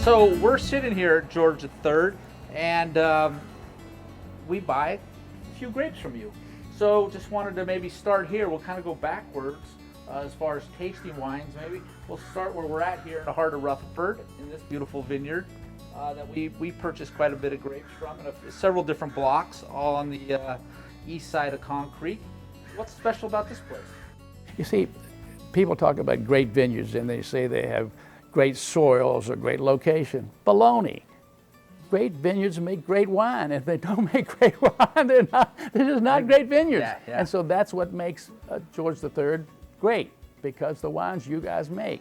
So we're sitting here at George III, and we buy a few grapes from you. So just wanted to maybe start here. We'll kind of go backwards as far as tasting wines. Maybe we'll start where we're at here in the heart of Rutherford, in this beautiful vineyard that we purchased quite a bit of grapes from, in several different blocks, all on the east side of Concrete. What's special about this place? You see, people talk about great vineyards and they say they have great soils or great location. Baloney. Great vineyards make great wine. If they don't make great wine, they're just not great vineyards. Yeah. And so that's what makes George III great, because the wines you guys make.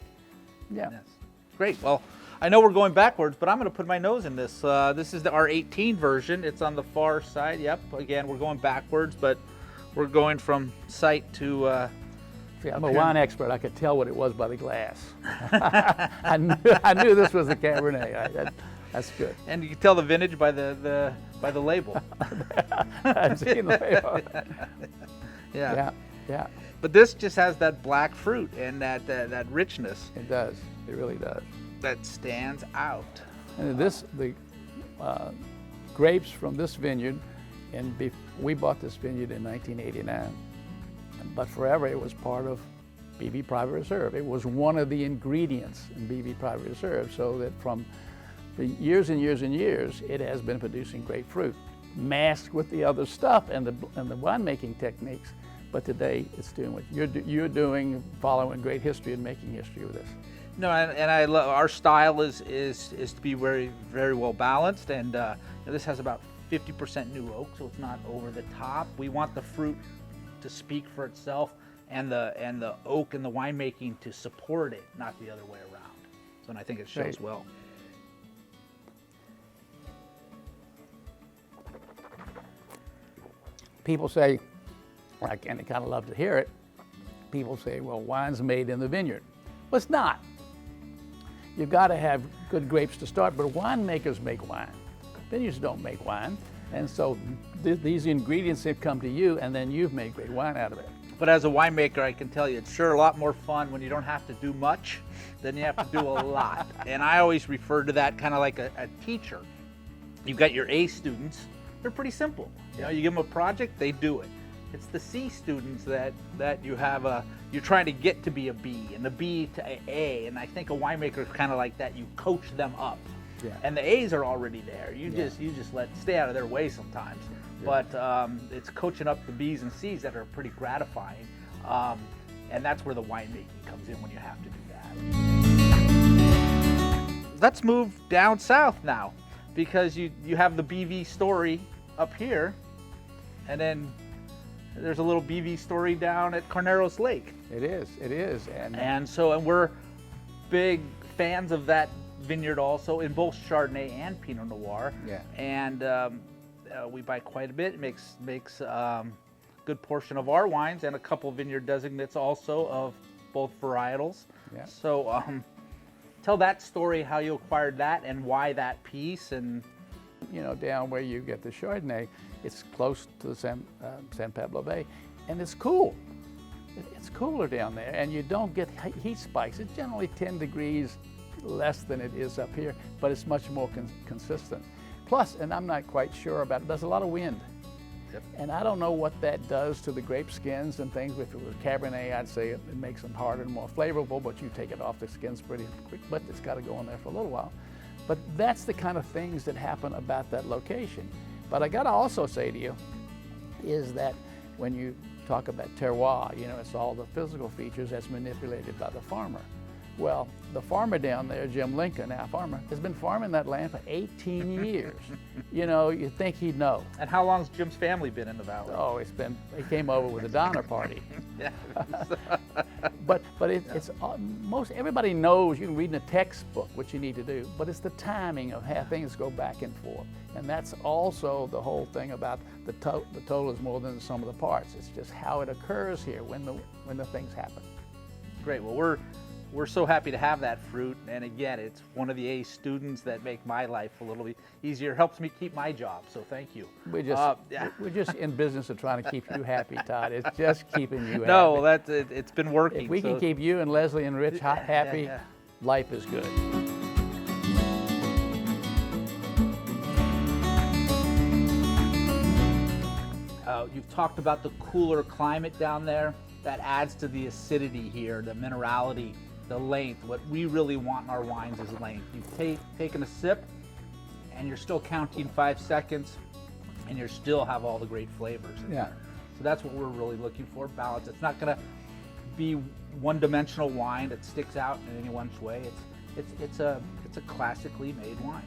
Yeah. Yes. Great. Well, I know we're going backwards, but I'm going to put my nose in this. This is the R18 version. It's on the far side. Yep. Again, we're going backwards, but we're going from sight to. See, I'm a wine expert. I could tell what it was by the glass. I knew this was a Cabernet. That's good. And you can tell the vintage by the label. I've seen the label. Yeah. Yeah. But this just has that black fruit and that richness. It does. It really does. That stands out. And the grapes from this vineyard, we bought this vineyard in 1989. But forever it was part of BV Private Reserve. It was one of the ingredients in BV Private Reserve, so that for years and years and years, it has been producing grapefruit, masked with the other stuff and the winemaking techniques. But today it's doing what you're doing, following great history and making history with this. No, and I love our style is to be very, very well balanced, and this has about 50% new oak, so it's not over the top. We want the fruit to speak for itself, and the oak and the winemaking to support it, not the other way around. So, and I think it shows Great. well. People say, and I kind of love to hear it, people say, well, wine's made in the vineyard. Well, it's not. You've got to have good grapes to start, but winemakers make wine. Vineyards don't make wine. And so these ingredients have come to you, and then you've made great wine out of it. But as a winemaker, I can tell you, it's sure a lot more fun when you don't have to do much than you have to do a lot. And I always refer to that kind of like a teacher. You've got your A students, they're pretty simple. You know, you give them a project, they do it. It's the C students that you have you're trying to get to be a B, and the B to A. And I think a winemaker is kind of like that. You coach them up. Yeah. And the A's are already there. You just stay out of their way sometimes. Yeah. But it's coaching up the B's and C's that are pretty gratifying. And that's where the winemaking comes in when you have to do that. Let's move down south now, because you have the BV story up here, and then there's a little BV story down at Carneros Lake. It is. And we're big fans of that vineyard also, in both Chardonnay and Pinot Noir. Yeah. And we buy quite a bit. It makes good portion of our wines, and a couple vineyard designates also of both varietals. Yeah. So tell that story, how you acquired that and why that piece. And you know, down where you get the Chardonnay, it's close to the San Pablo Bay, and it's cool. It's cooler down there, and you don't get heat spikes. It's generally 10 degrees less than it is up here, but it's much more consistent. Plus, and I'm not quite sure about it, there's a lot of wind. Yep. And I don't know what that does to the grape skins and things. If it was Cabernet, I'd say it makes them harder and more flavorful, but you take it off the skins pretty quick, but it's got to go in there for a little while. But that's the kind of things that happen about that location. But I got to also say to you is that when you talk about terroir, you know, it's all the physical features that's manipulated by the farmer. Well, the farmer down there, Jim Lincoln, our farmer, has been farming that land for 18 years. You know, you'd think he'd know. And how long's Jim's family been in the valley? Oh, he came over with a Donner Party. Yeah. But it's most everybody knows. You can read in a textbook what you need to do, but it's the timing of how things go back and forth, and that's also the whole thing about the total is more than the sum of the parts. It's just how it occurs here when the things happen. Great. Well, we're so happy to have that fruit, and again, it's one of the A students that make my life a little bit easier. Helps me keep my job. So thank you. We're just in business of trying to keep you happy, Todd. It's just keeping you happy. No, it's been working. If we can keep you and Leslie and Rich happy, life is good. You've talked about the cooler climate down there. That adds to the acidity here, the minerality, the length. What we really want in our wines is length. You've taken a sip and you're still counting 5 seconds and you still have all the great flavors in there. So that's what we're really looking for, balance. It's not gonna be one-dimensional wine that sticks out in any one way. It's a classically made wine.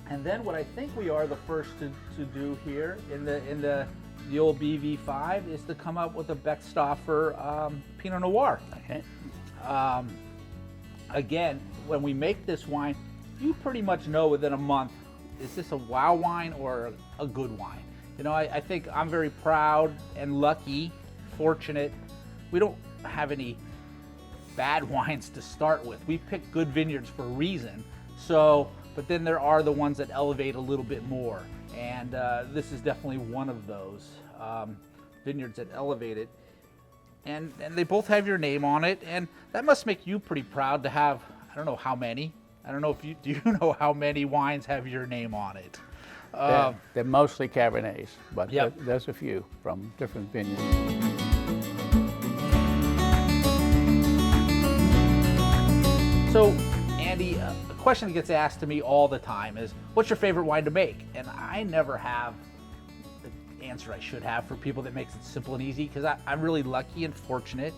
And then what I think we are the first to do here in the old BV5 is to come up with a Beckstoffer Pinot Noir. Okay. Again, when we make this wine, you pretty much know within a month, is this a wow wine or a good wine? You know, I think I'm very proud and lucky, fortunate. We don't have any bad wines to start with. We pick good vineyards for a reason. So, but then there are the ones that elevate a little bit more. And this is definitely one of those vineyards that elevate it. And they both have your name on it. And that must make you pretty proud to have, I don't know how many. I don't know if do you know how many wines have your name on it? They're mostly Cabernets, but Yep. there's a few from different vineyards. So, Andy, a question that gets asked to me all the time is, what's your favorite wine to make? And I never have the answer I should have for people that makes it simple and easy, because I'm really lucky and fortunate.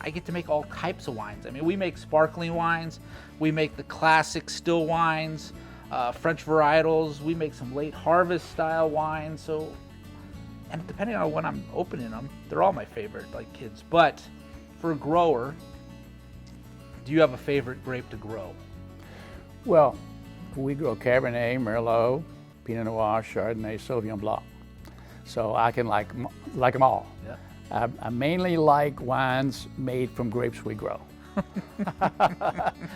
I get to make all types of wines. I mean, we make sparkling wines, we make the classic still wines, French varietals, we make some late harvest style wines. So, and depending on when I'm opening them, they're all my favorite, like kids. But for a grower, do you have a favorite grape to grow? Well, we grow Cabernet, Merlot, Pinot Noir, Chardonnay, Sauvignon Blanc. So I can like them all. Yeah. I mainly like wines made from grapes we grow.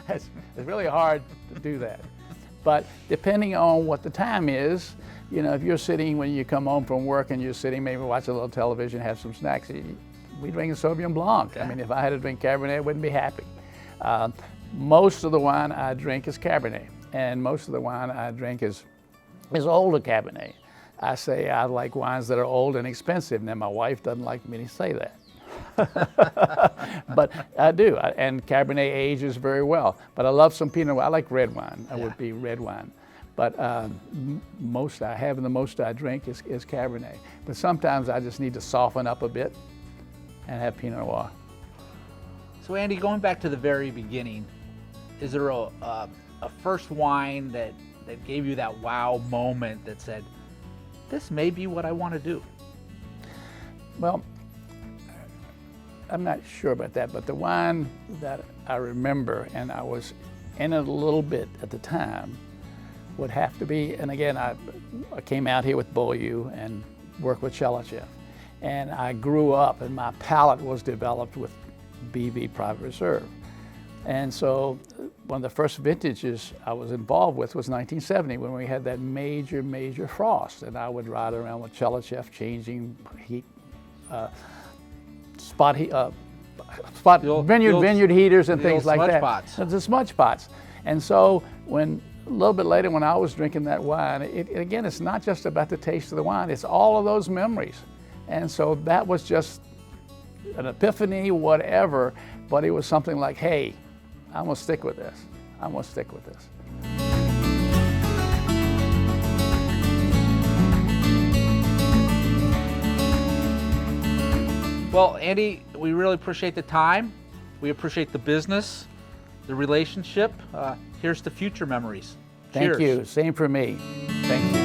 It's really hard to do that. But depending on what the time is, you know, if you're sitting when you come home from work and you're sitting, maybe watch a little television, have some snacks, we drink a Sauvignon Blanc. Okay. I mean, if I had to drink Cabernet, I wouldn't be happy. Most of the wine I drink is Cabernet, and most of the wine I drink is older Cabernet. I say I like wines that are old and expensive. Now, my wife doesn't like me to say that. But I do, and Cabernet ages very well. But I love some Pinot Noir. I like red wine. I would be red wine. But most I drink is Cabernet. But sometimes I just need to soften up a bit and have Pinot Noir. So Andy, going back to the very beginning, is there a first wine that gave you that wow moment that said, this may be what I want to do? Well, I'm not sure about that, but the wine that I remember, and I was in it a little bit at the time, would have to be, and again, I came out here with Beaulieu and worked with Chelachev, and I grew up and my palate was developed with BV Private Reserve. And so one of the first vintages I was involved with was 1970, when we had that major frost, and I would ride around with Chelachev changing heat, vineyard heaters and things like that. Pots. The smudge pots. And so when a little bit later, when I was drinking that wine, again, it's not just about the taste of the wine, it's all of those memories. And so that was just an epiphany, whatever, but it was something like, hey, I'm gonna stick with this. I'm gonna stick with this. Well, Andy, we really appreciate the time. We appreciate the business, the relationship. Here's to future memories. Thank Cheers. you. Same for me. Thank you.